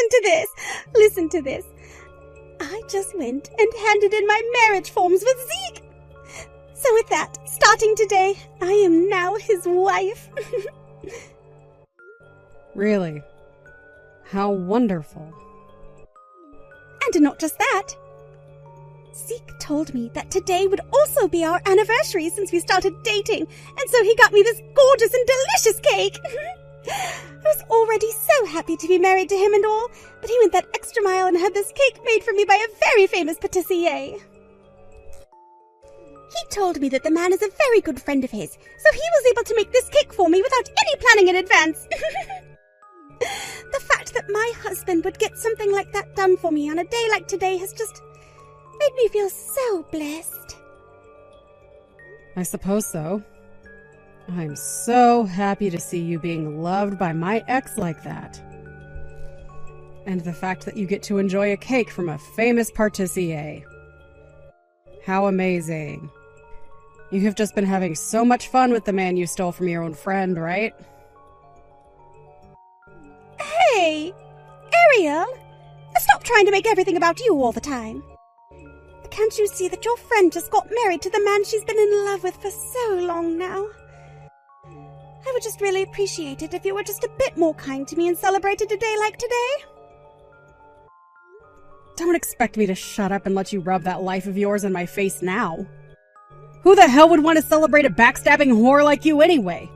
listen to this. Listen to this. I just went and handed in my marriage forms with Zeke. So with that, starting today, I am now his wife. Really? How wonderful. And not just that. Zeke told me that today would also be our anniversary since we started dating, and so he got me this gorgeous and delicious cake. I was already so happy to be married to him and all, but he went that extra mile and had this cake made for me by a very famous patissier. He told me that the man is a very good friend of his, so he was able to make this cake for me without any planning in advance. The fact that my husband would get something like that done for me on a day like today has just made me feel so blessed. I suppose so. I'm so happy to see you being loved by my ex like that. And the fact that you get to enjoy a cake from a famous patissier. How amazing. You have just been having so much fun with the man you stole from your own friend, right? Hey, Ariel, stop trying to make everything about you all the time. Can't you see that your friend just got married to the man she's been in love with for so long now? I would just really appreciate it if you were just a bit more kind to me and celebrated a day like today. Don't expect me to shut up and let you rub that life of yours in my face now. Who the hell would want to celebrate a backstabbing whore like you anyway?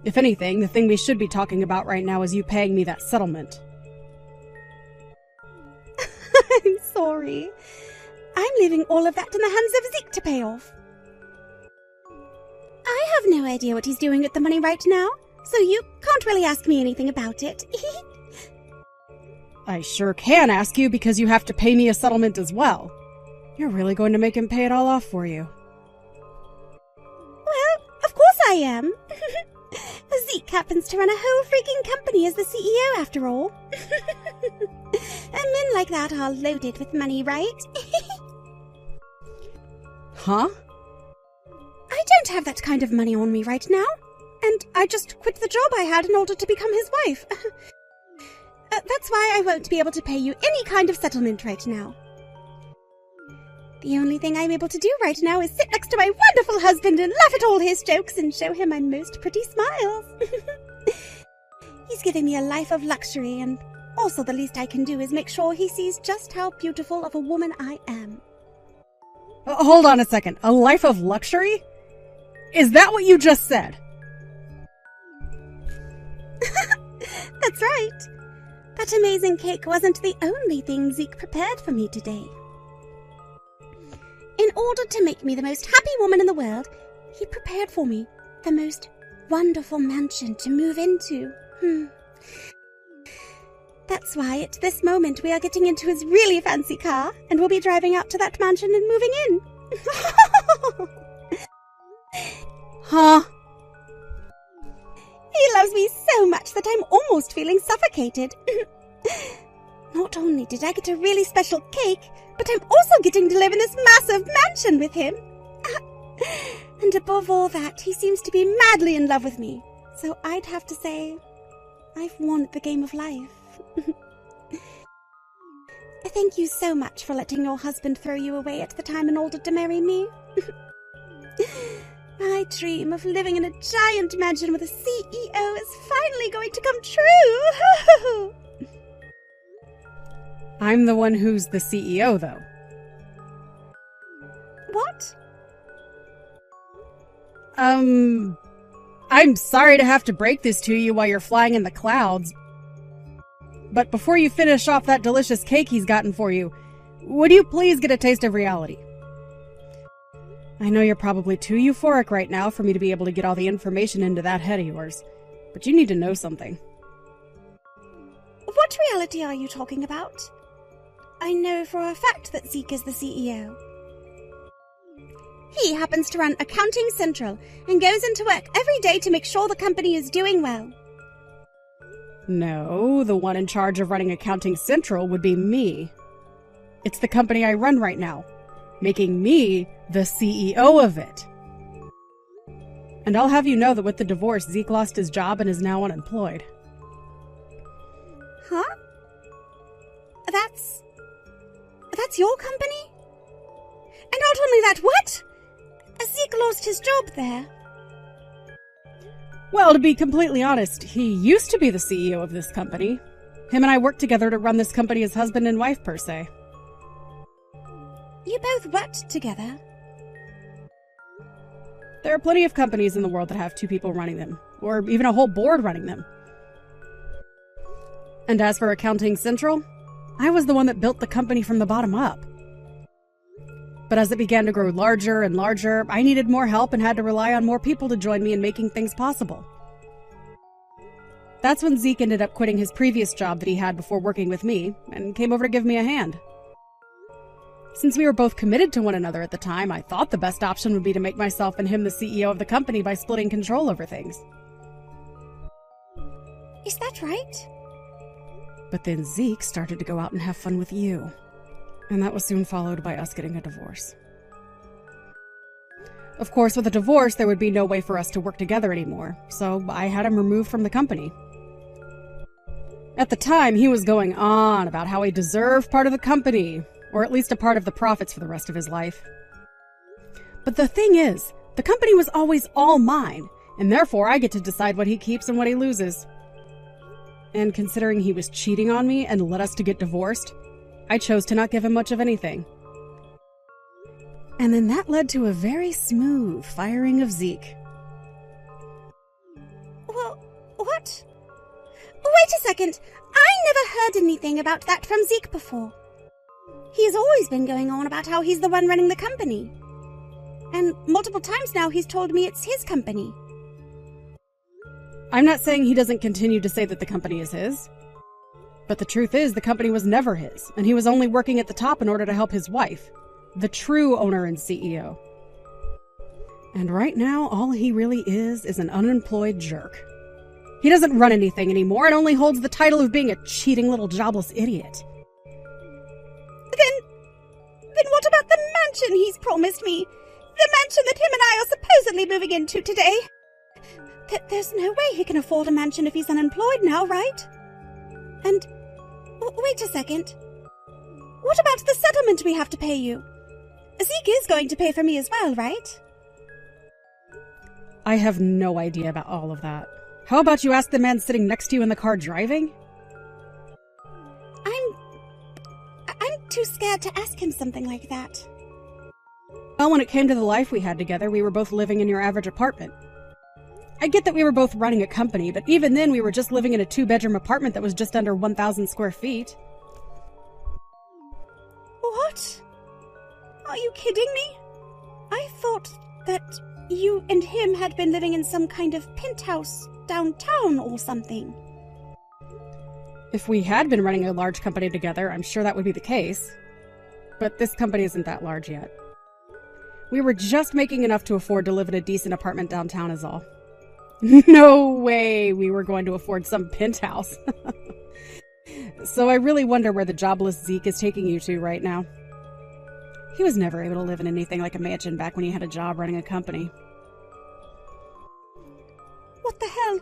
If anything, the thing we should be talking about right now is you paying me that settlement. I'm sorry. I'm leaving all of that in the hands of Zeke to pay off. I have no idea what he's doing with the money right now, so you can't really ask me anything about it. I sure can ask you because you have to pay me a settlement as well. You're really going to make him pay it all off for you. Well, of course I am. Zeke happens to run a whole freaking company as the CEO after all. And men like that are loaded with money, right? Huh? I don't have that kind of money on me right now, and I just quit the job I had in order to become his wife. That's why I won't be able to pay you any kind of settlement right now. The only thing I'm able to do right now is sit next to my wonderful husband and laugh at all his jokes and show him my most pretty smiles. He's giving me a life of luxury, and also the least I can do is make sure he sees just how beautiful of a woman I am. Hold on a second. A life of luxury? Is that what you just said? That's right. That amazing cake wasn't the only thing Zeke prepared for me today. In order to make me the most happy woman in the world, he prepared for me the most wonderful mansion to move into. That's why at this moment we are getting into his really fancy car, and we'll be driving out to that mansion and moving in. Huh? He loves me so much that I'm almost feeling suffocated. Not only did I get a really special cake, but I'm also getting to live in this massive mansion with him. And above all that, he seems to be madly in love with me. So I'd have to say, I've won at the game of life. Thank you so much for letting your husband throw you away at the time in order to marry me. My dream of living in a giant mansion with a CEO is finally going to come true. I'm the one who's the CEO, though. What? I'm sorry to have to break this to you while you're flying in the clouds. But before you finish off that delicious cake he's gotten for you, would you please get a taste of reality? I know you're probably too euphoric right now for me to be able to get all the information into that head of yours, but you need to know something. What reality are you talking about? I know for a fact that Zeke is the CEO. He happens to run Accounting Central and goes into work every day to make sure the company is doing well. No, the one in charge of running Accounting Central would be me. It's the company I run right now, making me the CEO of it. And I'll have you know that with the divorce, Zeke lost his job and is now unemployed. Huh? That's your company? And not only that, what? Zeke lost his job there. Well, to be completely honest, he used to be the CEO of this company. Him and I worked together to run this company as husband and wife, per se. You both worked together? There are plenty of companies in the world that have two people running them, or even a whole board running them. And as for Accounting Central, I was the one that built the company from the bottom up. But as it began to grow larger and larger, I needed more help and had to rely on more people to join me in making things possible. That's when Zeke ended up quitting his previous job that he had before working with me and came over to give me a hand. Since we were both committed to one another at the time, I thought the best option would be to make myself and him the CEO of the company by splitting control over things. Is that right? But then Zeke started to go out and have fun with you. And that was soon followed by us getting a divorce. Of course, with a divorce, there would be no way for us to work together anymore, so I had him removed from the company. At the time, he was going on about how he deserved part of the company, or at least a part of the profits for the rest of his life. But the thing is, the company was always all mine, and therefore I get to decide what he keeps and what he loses. And considering he was cheating on me and led us to get divorced, I chose to not give him much of anything. And then that led to a very smooth firing of Zeke. Well, what? Wait a second. I never heard anything about that from Zeke before. He's always been going on about how he's the one running the company. And multiple times now he's told me it's his company. I'm not saying he doesn't continue to say that the company is his. But the truth is, the company was never his, and he was only working at the top in order to help his wife, the true owner and CEO. And right now, all he really is an unemployed jerk. He doesn't run anything anymore and only holds the title of being a cheating little jobless idiot. Then what about the mansion he's promised me? The mansion that him and I are supposedly moving into today? There's no way he can afford a mansion if he's unemployed now, right? And wait a second. What about the settlement we have to pay you? Zeke is going to pay for me as well, right? I have no idea about all of that. How about you ask the man sitting next to you in the car driving? I'm too scared to ask him something like that. Well, when it came to the life we had together, we were both living in your average apartment. I get that we were both running a company, but even then we were just living in a 2-bedroom apartment that was just under 1,000 square feet. What? Are you kidding me? I thought that you and him had been living in some kind of penthouse downtown or something. If we had been running a large company together, I'm sure that would be the case. But this company isn't that large yet. We were just making enough to afford to live in a decent apartment downtown is all. No way we were going to afford some penthouse. So I really wonder where the jobless Zeke is taking you to right now. He was never able to live in anything like a mansion back when he had a job running a company. What the hell?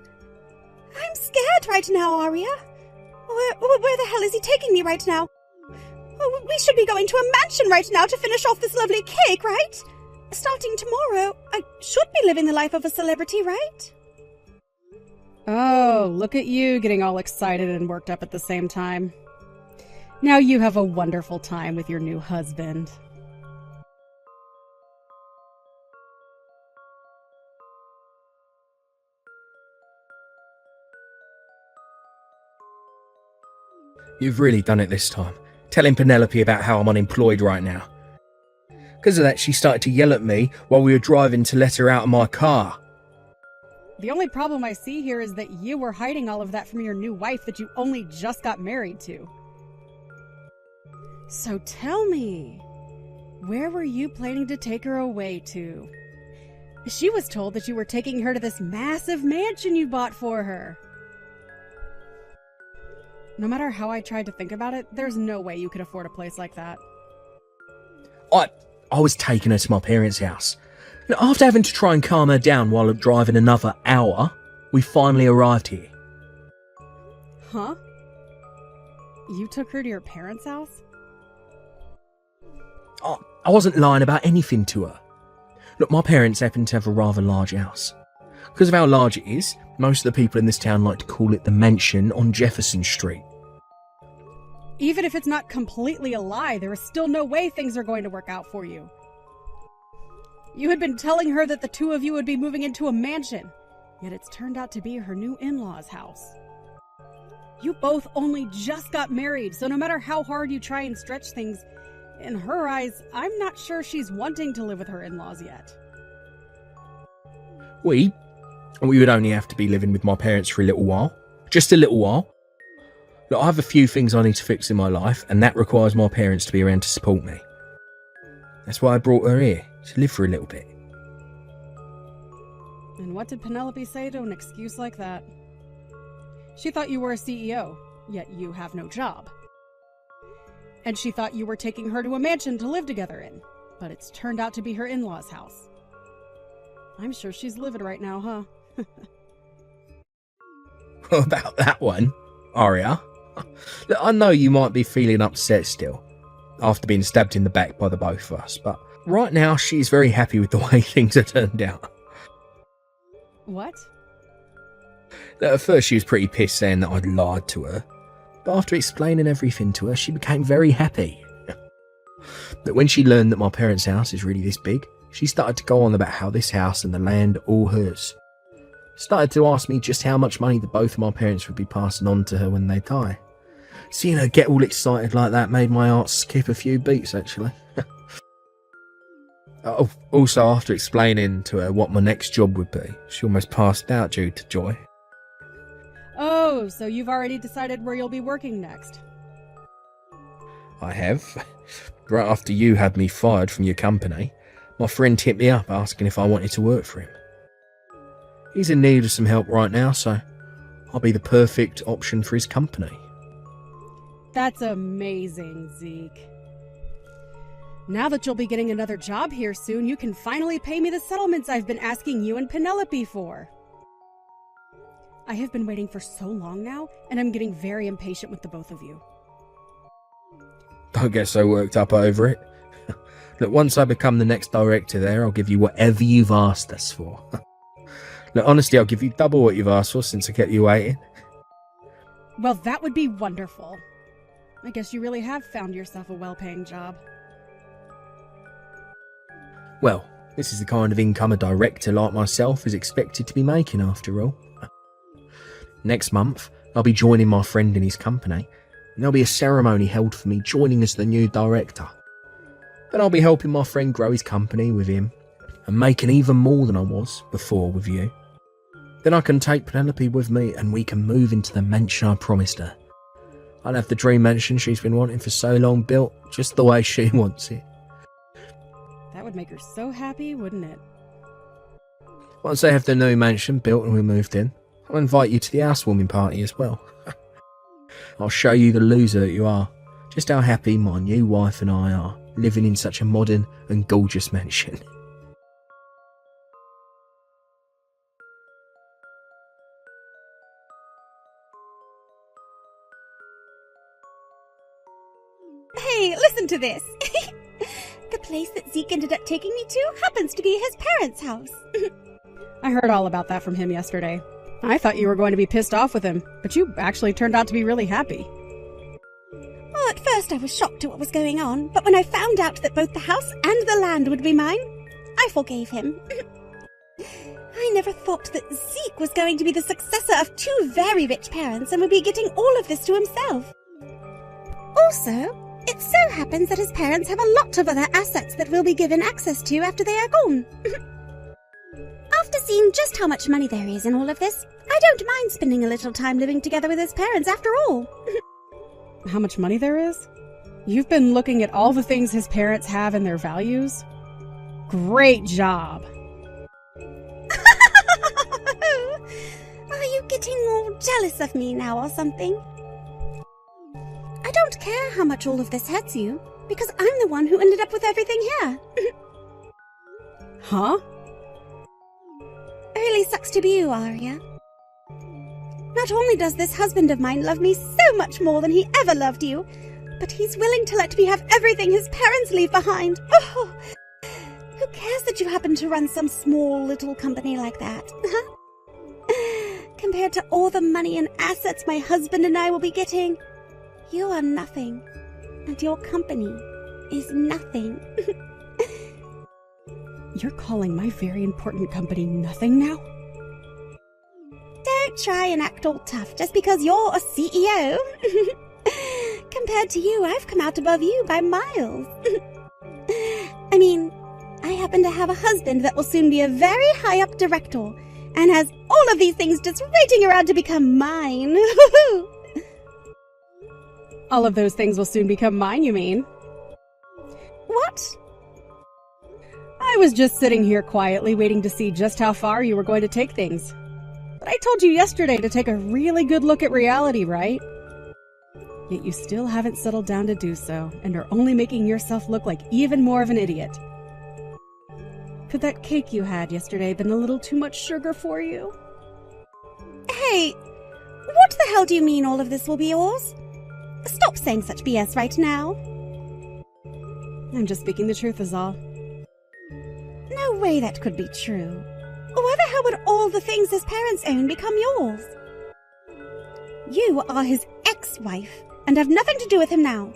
I'm scared right now, Arya. Where the hell is he taking me right now? We should be going to a mansion right now to finish off this lovely cake, right? Starting tomorrow, I should be living the life of a celebrity, right? Oh, look at you getting all excited and worked up at the same time. Now you have a wonderful time with your new husband. You've really done it this time, telling Penelope about how I'm unemployed right now. Because of that, she started to yell at me while we were driving to let her out of my car. The only problem I see here is that you were hiding all of that from your new wife that you only just got married to. So tell me, where were you planning to take her away to? She was told that you were taking her to this massive mansion you bought for her. No matter how I tried to think about it, there's no way you could afford a place like that. I was taking her to my parents' house. After having to try and calm her down while driving another hour, we finally arrived here. Huh? You took her to your parents' house? I wasn't lying about anything to her. Look, my parents happen to have a rather large house. Because of how large it is, most of the people in this town like to call it the mansion on Jefferson Street. Even if it's not completely a lie, there is still no way things are going to work out for you. You had been telling her that the two of you would be moving into a mansion, yet it's turned out to be her new in-laws' house. You both only just got married, so no matter how hard you try and stretch things, in her eyes, I'm not sure she's wanting to live with her in-laws yet. We would only have to be living with my parents for a little while. Just a little while. Look, I have a few things I need to fix in my life, and that requires my parents to be around to support me. That's why I brought her here, to live for a little bit. And what did Penelope say to an excuse like that? She thought you were a CEO, yet you have no job. And she thought you were taking her to a mansion to live together in, but it's turned out to be her in-laws' house. I'm sure she's livid right now, huh? About that one, Aria. Look, I know you might be feeling upset still, after being stabbed in the back by the both of us, but right now she's very happy with the way things have turned out. What? At first she was pretty pissed saying that I'd lied to her, but after explaining everything to her, she became very happy. But when she learned that my parents' house is really this big, she started to go on about how this house and the land are all hers. Started to ask me just how much money the both of my parents would be passing on to her when they die. Seeing her get all excited like that made my heart skip a few beats, actually. Also, after explaining to her what my next job would be, she almost passed out due to joy. Oh, so you've already decided where you'll be working next? I have. Right after you had me fired from your company, my friend hit me up asking if I wanted to work for him. He's in need of some help right now, so I'll be the perfect option for his company. That's amazing, Zeke. Now that you'll be getting another job here soon, you can finally pay me the settlements I've been asking you and Penelope for. I have been waiting for so long now, and I'm getting very impatient with the both of you. Don't get so worked up over it. Look, once I become the next director there, I'll give you whatever you've asked us for. Look, honestly, I'll give you double what you've asked for since I kept you waiting. Well, that would be wonderful. I guess you really have found yourself a well-paying job. Well, this is the kind of income a director like myself is expected to be making after all. Next month, I'll be joining my friend in his company, and there'll be a ceremony held for me joining as the new director. Then I'll be helping my friend grow his company with him, and making even more than I was before with you. Then I can take Penelope with me, and we can move into the mansion I promised her. I'll have the dream mansion she's been wanting for so long built just the way she wants it. That would make her so happy, wouldn't it? Once they have the new mansion built and we moved in, I'll invite you to the housewarming party as well. I'll show you the loser that you are, just how happy my new wife and I are, living in such a modern and gorgeous mansion. Hey, listen to this. The place that Zeke ended up taking me to happens to be his parents' house. I heard all about that from him yesterday. I thought you were going to be pissed off with him, but you actually turned out to be really happy. Well, at first I was shocked at what was going on, but when I found out that both the house and the land would be mine, I forgave him. I never thought that Zeke was going to be the successor of two very rich parents and would be getting all of this to himself. Also, it so happens that his parents have a lot of other assets that we'll be given access to after they are gone. After seeing just how much money there is in all of this, I don't mind spending a little time living together with his parents after all. How much money there is? You've been looking at all the things his parents have and their values? Great job! Are you getting all jealous of me now or something? I don't care how much all of this hurts you, because I'm the one who ended up with everything here. Huh? Really sucks to be you, Arya. Not only does this husband of mine love me so much more than he ever loved you, but he's willing to let me have everything his parents leave behind. Oh, who cares that you happen to run some small little company like that? Compared to all the money and assets my husband and I will be getting, you are nothing, and your company is nothing. You're calling my very important company nothing now? Don't try and act all tough just because you're a CEO. Compared to you, I've come out above you by miles. I mean, I happen to have a husband that will soon be a very high-up director and has all of these things just waiting around to become mine. All of those things will soon become mine, you mean? What? I was just sitting here quietly waiting to see just how far you were going to take things. But I told you yesterday to take a really good look at reality, right? Yet you still haven't settled down to do so, and are only making yourself look like even more of an idiot. Could that cake you had yesterday been a little too much sugar for you? Hey, what the hell do you mean all of this will be yours? Stop saying such BS right now. I'm just speaking the truth is all. No way that could be true. Why the hell would all the things his parents own become yours? You are his ex-wife and have nothing to do with him now.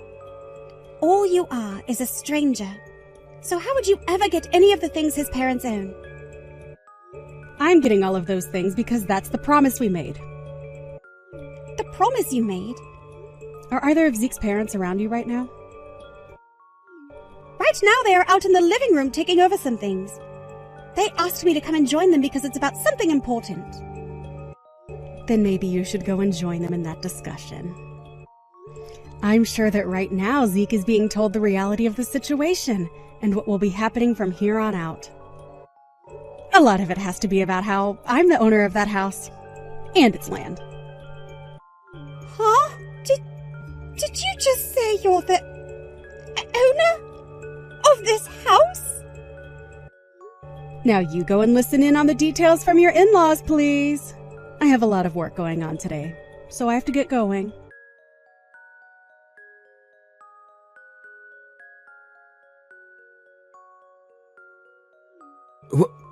All you are is a stranger. So how would you ever get any of the things his parents own? I'm getting all of those things because that's the promise we made. The promise you made? Are either of Zeke's parents around you right now? Right now they are out in the living room taking over some things. They asked me to come and join them because it's about something important. Then maybe you should go and join them in that discussion. I'm sure that right now Zeke is being told the reality of the situation and what will be happening from here on out. A lot of it has to be about how I'm the owner of that house and its land. Huh? Did you just say you're the owner of this house? Now you go and listen in on the details from your in-laws, please. I have a lot of work going on today, so I have to get going.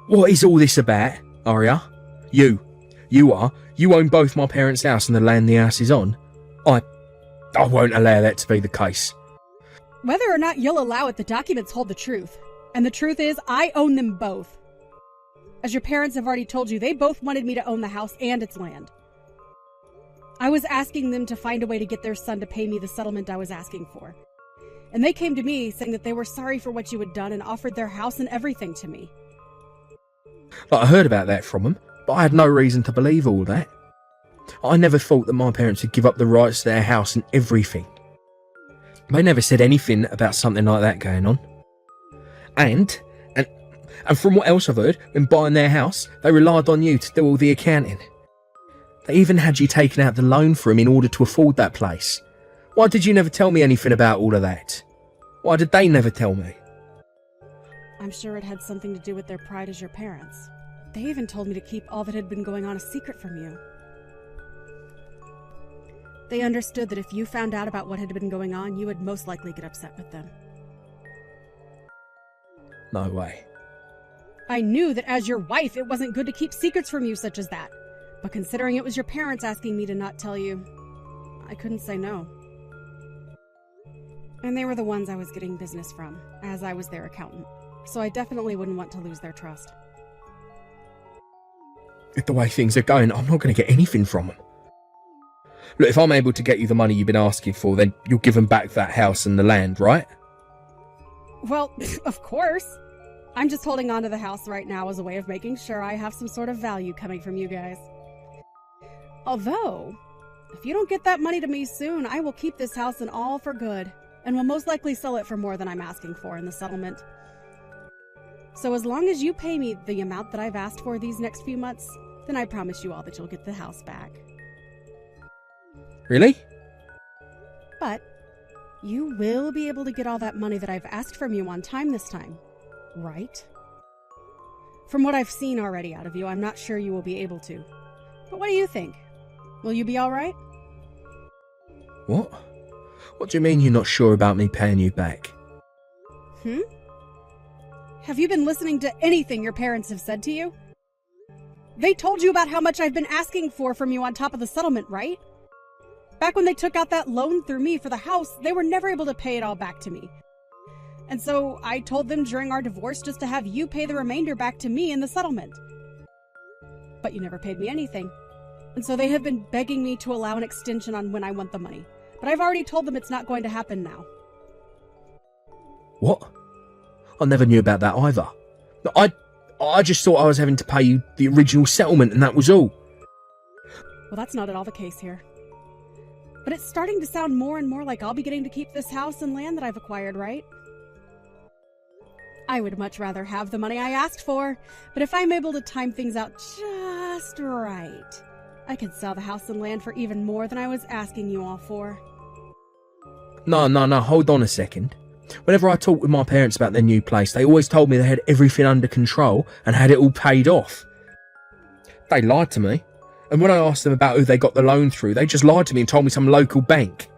What is all this about, Arya? You own both my parents' house and the land the house is on? I won't allow that to be the case. Whether or not you'll allow it, the documents hold the truth. And the truth is, I own them both. As your parents have already told you, they both wanted me to own the house and its land. I was asking them to find a way to get their son to pay me the settlement I was asking for. And they came to me saying that they were sorry for what you had done and offered their house and everything to me. I heard about that from them, but I had no reason to believe all that. I never thought that my parents would give up the rights to their house and everything. They never said anything about something like that going on. And from what else I've heard, when buying their house, they relied on you to do all the accounting. They even had you taking out the loan for them in order to afford that place. Why did you never tell me anything about all of that? Why did they never tell me? I'm sure it had something to do with their pride as your parents. They even told me to keep all that had been going on a secret from you. They understood that if you found out about what had been going on, you would most likely get upset with them. No way. I knew that as your wife, it wasn't good to keep secrets from you such as that. But considering it was your parents asking me to not tell you, I couldn't say no. And they were the ones I was getting business from, as I was their accountant. So I definitely wouldn't want to lose their trust. With the way things are going, I'm not going to get anything from them. Look, if I'm able to get you the money you've been asking for, then you'll give them back that house and the land, right? Well, of course. I'm just holding on to the house right now as a way of making sure I have some sort of value coming from you guys. Although, if you don't get that money to me soon, I will keep this house and all for good, and will most likely sell it for more than I'm asking for in the settlement. So as long as you pay me the amount that I've asked for these next few months, then I promise you all that you'll get the house back. Really? But you will be able to get all that money that I've asked from you on time this time, right? From what I've seen already out of you, I'm not sure you will be able to. But what do you think? Will you be alright? What? What do you mean you're not sure about me paying you back? Have you been listening to anything your parents have said to you? They told you about how much I've been asking for from you on top of the settlement, right? Back when they took out that loan through me for the house, they were never able to pay it all back to me. And so I told them during our divorce just to have you pay the remainder back to me in the settlement. But you never paid me anything. And so they have been begging me to allow an extension on when I want the money. But I've already told them it's not going to happen now. What? I never knew about that either. I just thought I was having to pay you the original settlement and that was all. Well, that's not at all the case here. But it's starting to sound more and more like I'll be getting to keep this house and land that I've acquired, right? I would much rather have the money I asked for, but if I'm able to time things out just right, I could sell the house and land for even more than I was asking you all for. No, hold on a second. Whenever I talked with my parents about their new place, they always told me they had everything under control and had it all paid off. They lied to me. And when I asked them about who they got the loan through, they just lied to me and told me some local bank.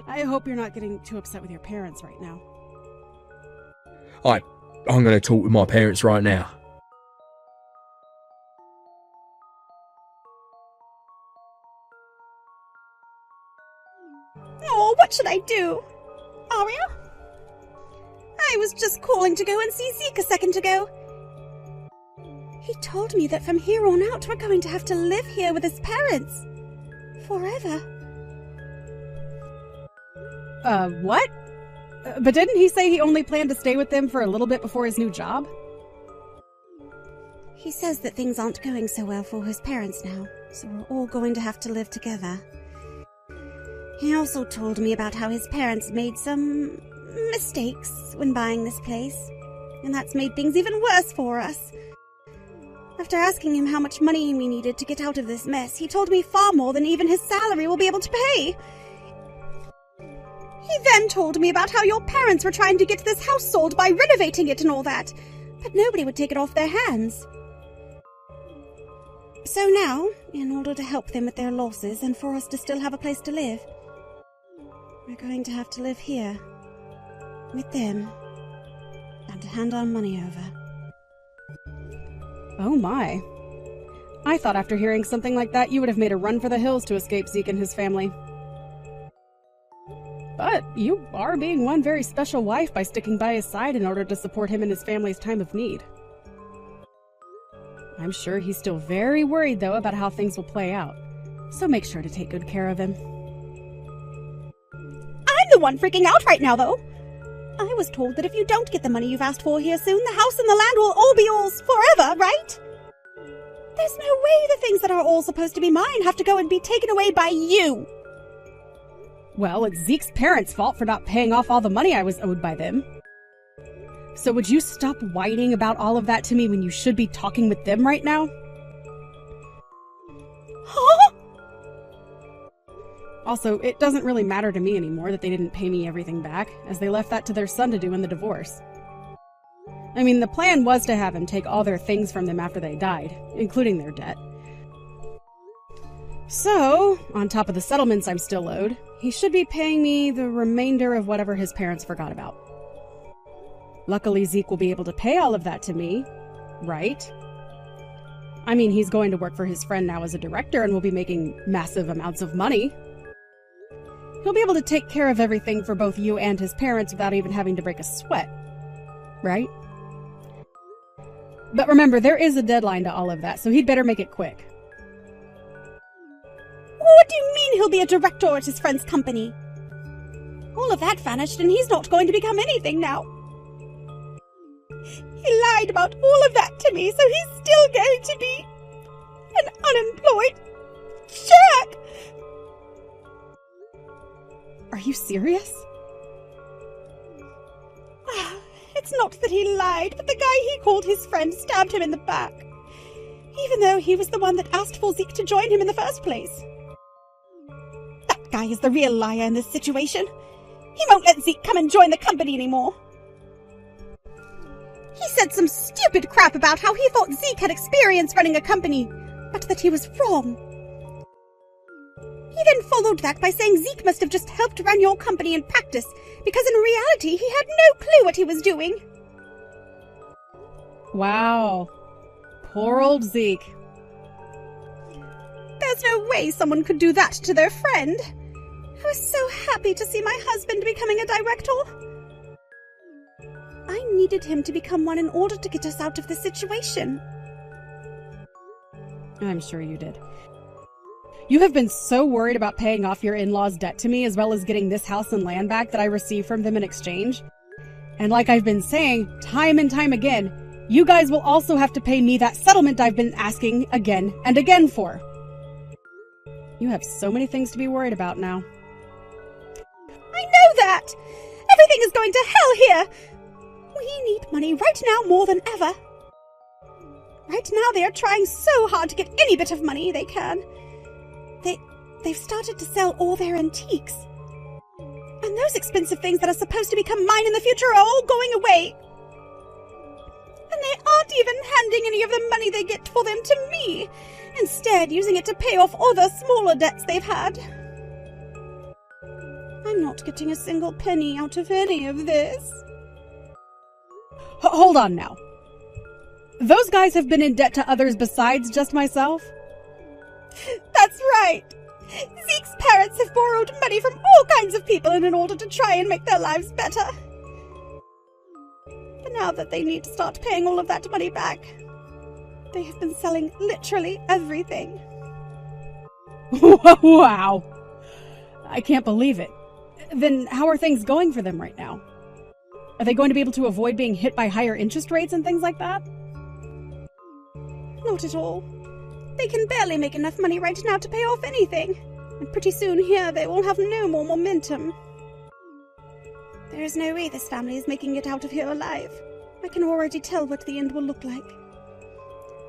I hope you're not getting too upset with your parents right now. I'm going to talk with my parents right now. Oh, what should I do? Arya? I was just calling to go and see Zeke a second ago. He told me that from here on out we're going to have to live here with his parents. Forever. What? But didn't he say he only planned to stay with them for a little bit before his new job? He says that things aren't going so well for his parents now, so we're all going to have to live together. He also told me about how his parents made some mistakes when buying this place, and that's made things even worse for us. After asking him how much money we needed to get out of this mess, he told me far more than even his salary will be able to pay. He then told me about how your parents were trying to get this house sold by renovating it and all that, but nobody would take it off their hands. So now, in order to help them with their losses and for us to still have a place to live, we're going to have to live here, with them, and to hand our money over. Oh my. I thought after hearing something like that you would have made a run for the hills to escape Zeke and his family. But you are being one very special wife by sticking by his side in order to support him in his family's time of need. I'm sure he's still very worried, though, about how things will play out. So make sure to take good care of him. I'm the one freaking out right now, though. I was told that if you don't get the money you've asked for here soon, the house and the land will all be yours forever, right? There's no way the things that are all supposed to be mine have to go and be taken away by you. Well, it's Zeke's parents' fault for not paying off all the money I was owed by them. So would you stop whining about all of that to me when you should be talking with them right now? Huh? Also, it doesn't really matter to me anymore that they didn't pay me everything back, as they left that to their son to do in the divorce. I mean, the plan was to have him take all their things from them after they died, including their debt. So, on top of the settlements I'm still owed, he should be paying me the remainder of whatever his parents forgot about. Luckily, Zeke will be able to pay all of that to me, right? I mean, he's going to work for his friend now as a director and will be making massive amounts of money. He'll be able to take care of everything for both you and his parents without even having to break a sweat, right? But remember, there is a deadline to all of that, so he'd better make it quick. What do you mean he'll be a director at his friend's company? All of that vanished and he's not going to become anything now. He lied about all of that to me, so he's still going to be an unemployed jerk. Are you serious? It's not that he lied, but the guy he called his friend stabbed him in the back, even though he was the one that asked for Zeke to join him in the first place. That guy is the real liar in this situation. He won't let Zeke come and join the company anymore. He said some stupid crap about how he thought Zeke had experience running a company, but that he was wrong. He then followed that by saying Zeke must have just helped run your company in practice, because in reality he had no clue what he was doing. Wow. Poor old Zeke. There's no way someone could do that to their friend. I was so happy to see my husband becoming a director. I needed him to become one in order to get us out of this situation. I'm sure you did. You have been so worried about paying off your in-laws' debt to me, as well as getting this house and land back that I received from them in exchange. And like I've been saying time and time again, you guys will also have to pay me that settlement I've been asking again and again for. You have so many things to be worried about now. I know that! Everything is going to hell here! We need money right now more than ever. Right now they are trying so hard to get any bit of money they can. They've started to sell all their antiques. And those expensive things that are supposed to become mine in the future are all going away. And they aren't even handing any of the money they get for them to me, instead using it to pay off other smaller debts they've had. I'm not getting a single penny out of any of this. Hold on now. Those guys have been in debt to others besides just myself? That's right. Zeke's parents have borrowed money from all kinds of people in order to try and make their lives better. But now that they need to start paying all of that money back, they have been selling literally everything. Wow. I can't believe it. Then how are things going for them right now? Are they going to be able to avoid being hit by higher interest rates and things like that? Not at all. They can barely make enough money right now to pay off anything, and pretty soon here they will have no more momentum. There is no way this family is making it out of here alive. I can already tell what the end will look like.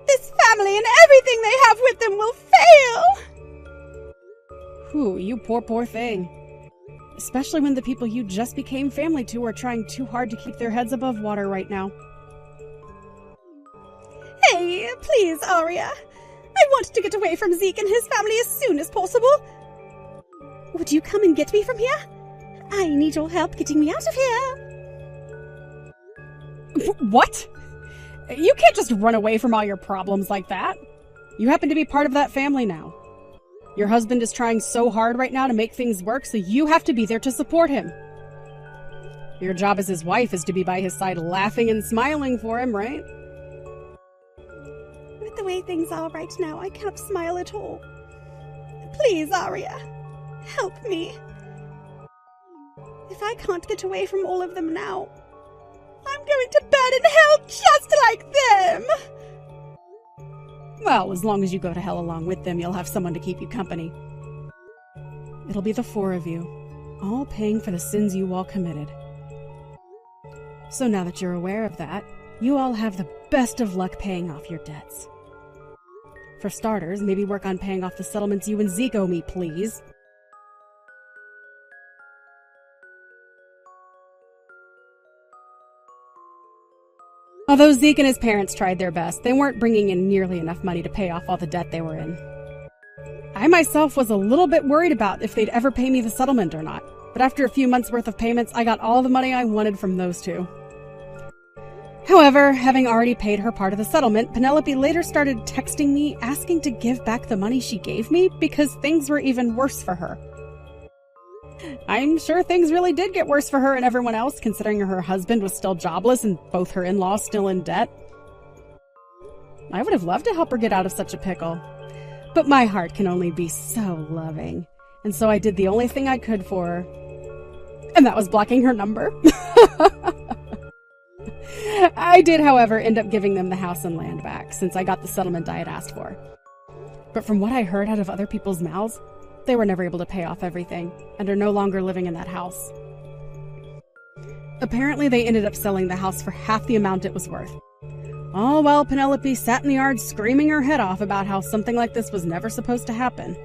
This family and everything they have with them will fail! Whew, you poor thing. Especially when the people you just became family to are trying too hard to keep their heads above water right now. Hey, please, Arya. I want to get away from Zeke and his family as soon as possible. Would you come and get me from here? I need your help getting me out of here. What? You can't just run away from all your problems like that. You happen to be part of that family now. Your husband is trying so hard right now to make things work, so you have to be there to support him. Your job as his wife is to be by his side laughing and smiling for him, right? With the way things are right now, I can't smile at all. Please, Arya, help me. If I can't get away from all of them now, I'm going to burn in hell just like them! Well, as long as you go to hell along with them, you'll have someone to keep you company. It'll be the four of you, all paying for the sins you all committed. So now that you're aware of that, you all have the best of luck paying off your debts. For starters, maybe work on paying off the settlements you and Zeke owe me, please. Although Zeke and his parents tried their best, they weren't bringing in nearly enough money to pay off all the debt they were in. I myself was a little bit worried about if they'd ever pay me the settlement or not, but after a few months' worth of payments, I got all the money I wanted from those two. However, having already paid her part of the settlement, Penelope later started texting me asking to give back the money she gave me because things were even worse for her. I'm sure things really did get worse for her and everyone else, considering her husband was still jobless and both her in-laws still in debt. I would have loved to help her get out of such a pickle, but my heart can only be so loving, and so I did the only thing I could for her, and that was blocking her number. I did, however, end up giving them the house and land back, since I got the settlement I had asked for. But from what I heard out of other people's mouths, they were never able to pay off everything, and are no longer living in that house. Apparently, they ended up selling the house for half the amount it was worth. All while Penelope sat in the yard screaming her head off about how something like this was never supposed to happen.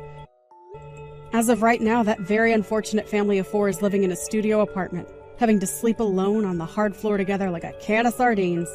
As of right now, that very unfortunate family of four is living in a studio apartment, having to sleep alone on the hard floor together like a can of sardines.